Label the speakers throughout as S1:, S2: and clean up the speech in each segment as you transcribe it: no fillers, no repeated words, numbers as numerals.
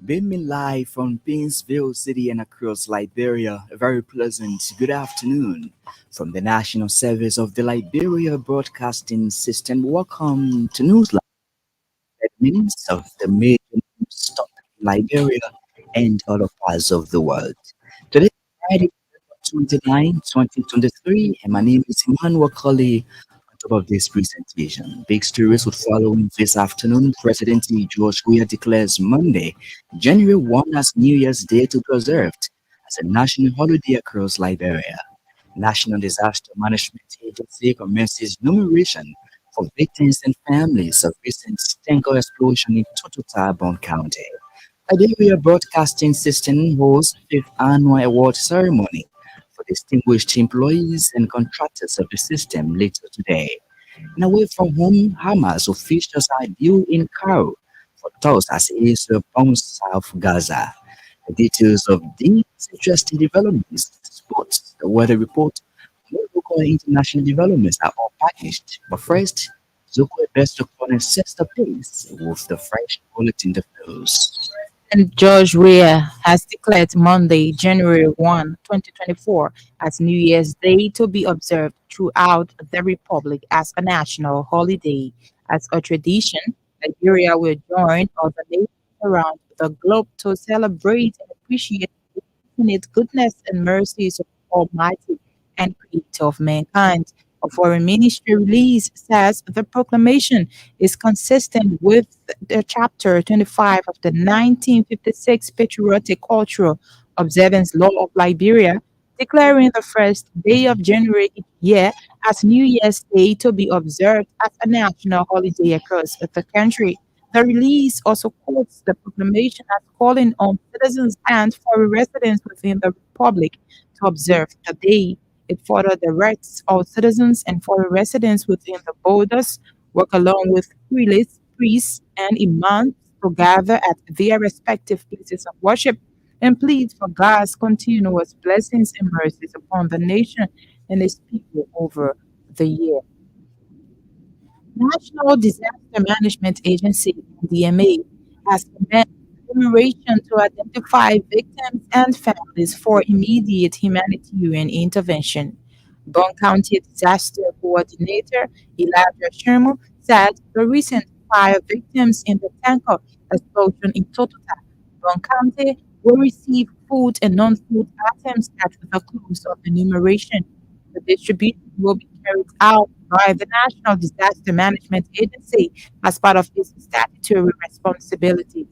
S1: Beaming live from Painesville City and across Liberia, a very pleasant good afternoon from the National Service of the Liberia Broadcasting System. Welcome to Newsline, minutes of the major news stopping in Liberia and other parts of the world. Today is Friday, 29, 2023, and my name is Emmanuel Colley. On top of this presentation, big stories would follow this afternoon. President George Weah declares Monday, January 1 as New Year's Day to be observed as a national holiday across Liberia. National Disaster Management Agency commences numeration for victims and families of recent tanker explosion in Totota, Bon County. Liberia Broadcasting System holds fifth annual award ceremony for distinguished employees and contractors of the system later today. And away from home, Hamas officials are due in Cairo for talks as Israel bombs South Gaza. The details of these interesting developments, sports, the weather report, more local and international developments are all packaged. But first, Zuko best opponent sets the pace with the fresh bulletin the news.
S2: And George Weah has declared Monday, January 1, 2024, as New Year's Day to be observed throughout the Republic as a national holiday. As a tradition, Nigeria will join other nations around the globe to celebrate and appreciate the infinite goodness and mercies of Almighty and Creator of mankind. A foreign ministry release says the proclamation is consistent with the chapter 25 of the 1956 Patriotic Cultural Observance Law of Liberia, declaring the first day of January each year as New Year's Day to be observed as a national holiday across the country. The release also quotes the proclamation as calling on citizens and foreign residents within the Republic to observe the day. It further directs all citizens and foreign residents within the borders work along with priests and imams to gather at their respective places of worship and plead for God's continuous blessings and mercies upon the nation and its people over the year. National Disaster Management Agency, DMA, has commenced enumeration to identify victims and families for immediate humanitarian intervention. Bon County Disaster Coordinator Elijah Sherman said the recent fire victims in the tanker explosion in Totota, Bon County, will receive food and non-food items at the close of the enumeration. The distribution will be carried out by the National Disaster Management Agency as part of its statutory responsibilities.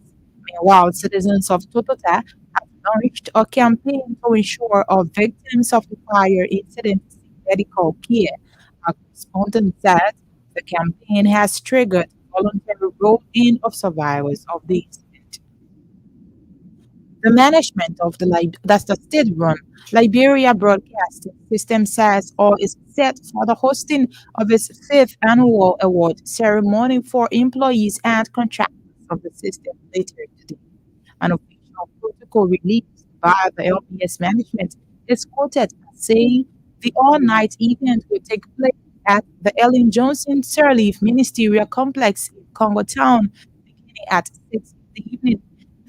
S2: Meanwhile, citizens of Totota have launched a campaign to ensure all victims of the fire incident receive medical care. A correspondent said the campaign has triggered voluntary roll-in of survivors of the incident. The management of that's the state-run Liberia Broadcasting System says all is set for the hosting of its fifth annual award ceremony for employees and contractors of the system later today. An official protocol released by the LBS management is quoted as saying the all-night event will take place at the Ellen Johnson Sirleaf Ministerial Complex in Congo Town beginning at 6 in the evening.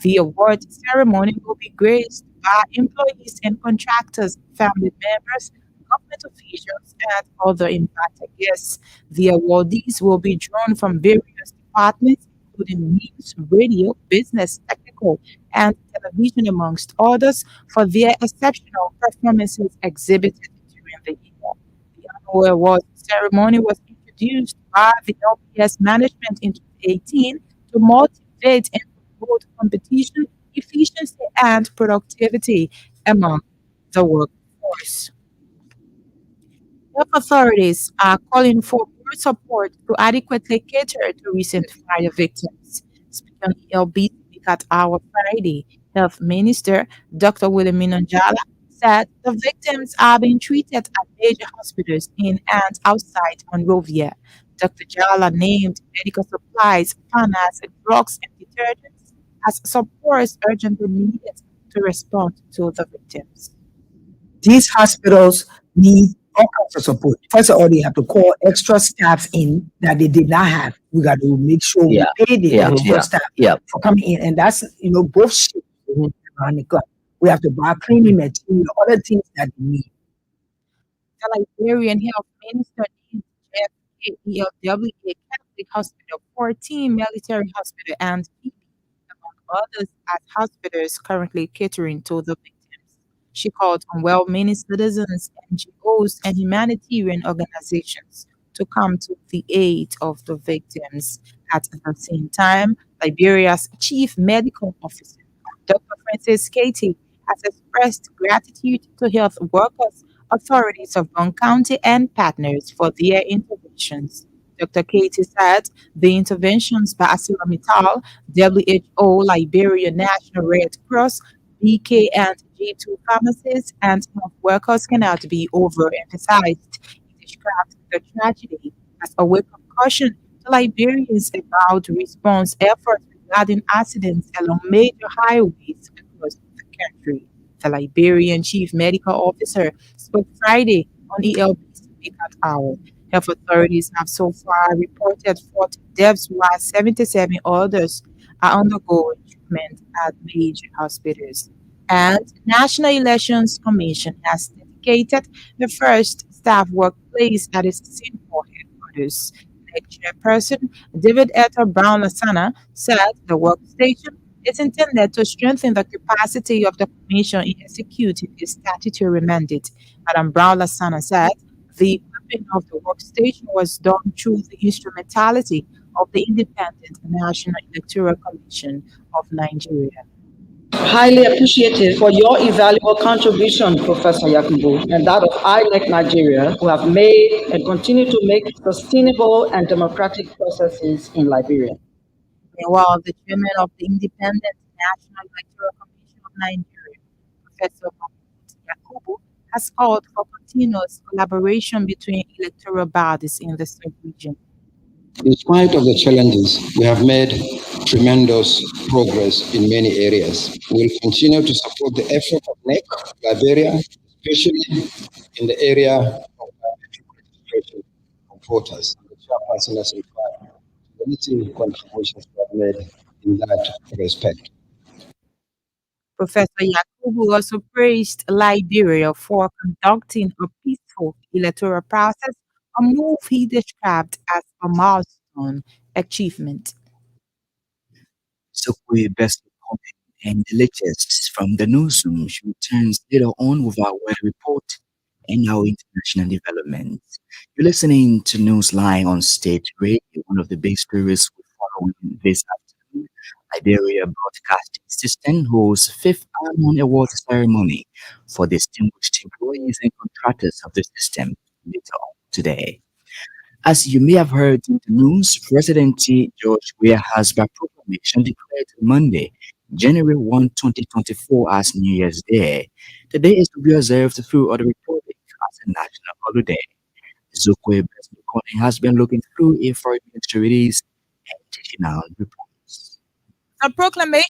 S2: The award ceremony will be graced by employees and contractors, family members, government officials, and other invited guests. The awardees will be drawn from various departments, including news, radio, business, technical, and television, amongst others, for their exceptional performances exhibited during the year. The annual award ceremony was introduced by the LPS management in 2018 to motivate and promote competition, efficiency, and productivity among the workforce. Health authorities are calling for more support to adequately cater to recent fire victims. Speaking on Elbc at our Friday, Health Minister Dr. William Minonjala said the victims are being treated at major hospitals in and outside Monrovia. Dr. Jala named medical supplies, finance, drugs, and detergents as supports urgently needed to respond to the victims.
S3: These hospitals need all kinds of support. First of all, they have to call extra staffs in that they did not have. We got to make sure we
S1: Yeah,
S3: pay the
S1: yeah,
S3: extra
S1: yeah,
S3: staff
S1: yeah.
S3: for coming in, and that's both shifts around the clock. We have to buy cleaning material, other things that we need.
S2: The Liberian Health Minister named Elbc Catholic Hospital, 14 military hospital, and among others as hospitals currently catering to the victims. She called on well-meaning citizens, NGOs, and humanitarian organizations to come to the aid of the victims. At the same time, Liberia's chief medical officer, Dr. Francis Katie, has expressed gratitude to health workers, authorities of Bong County, and partners for their interventions. Dr. Katie said the interventions by ArcelorMittal, WHO, Liberia National Red Cross, BK and G2 pharmacists, and health workers cannot be overemphasized. He described the tragedy as a wake of caution to Liberians about response efforts regarding accidents along major highways across the country. The Liberian chief medical officer spoke Friday on ELB's Pickup Hour. Health authorities have so far reported 40 deaths, while 77 others are undergoing treatment at major hospitals. And National Elections Commission has dedicated the first staff workplace at its Singapore headquarters. Chairperson David Ether Brown Lasana said the workstation is intended to strengthen the capacity of the Commission in executing its statutory mandate. Madam Brown Lasana said the equipping of the workstation was done through the instrumentality of the Independent National Electoral Commission of Nigeria.
S4: Highly appreciative for your invaluable contribution, Professor Yakubu, and that of INEC Nigeria, who have made and continue to make sustainable and democratic processes in Liberia.
S2: Meanwhile, the chairman of the Independent National Electoral Commission of Nigeria, Professor Yakubu, has called for continuous collaboration between electoral bodies in the sub-region.
S5: In spite of the challenges, we have made tremendous progress in many areas. We will continue to support the effort of NEC, Liberia, especially in the area of registration of voters. The chairperson has required little contributions we have made in that respect.
S2: Professor Yakubu also praised Liberia for conducting a peaceful electoral process, a move he described as a milestone achievement.
S1: So we best comment and the latest from the newsroom should returns later on with our weather report and our international developments. You're listening to Newsline on State Radio, one of the big stories we're following this afternoon. Liberia Broadcasting System holds fifth annual award ceremony for distinguished employees and contractors of the system later on today. As you may have heard in the news, President George Weah has by proclamation declared Monday, January 1, 2024 as New Year's Day. The day is to be observed throughout the Republic as a national holiday. Zukwe Besmikone has been looking through a foreign ministry release and taking out reports.
S2: A proclamation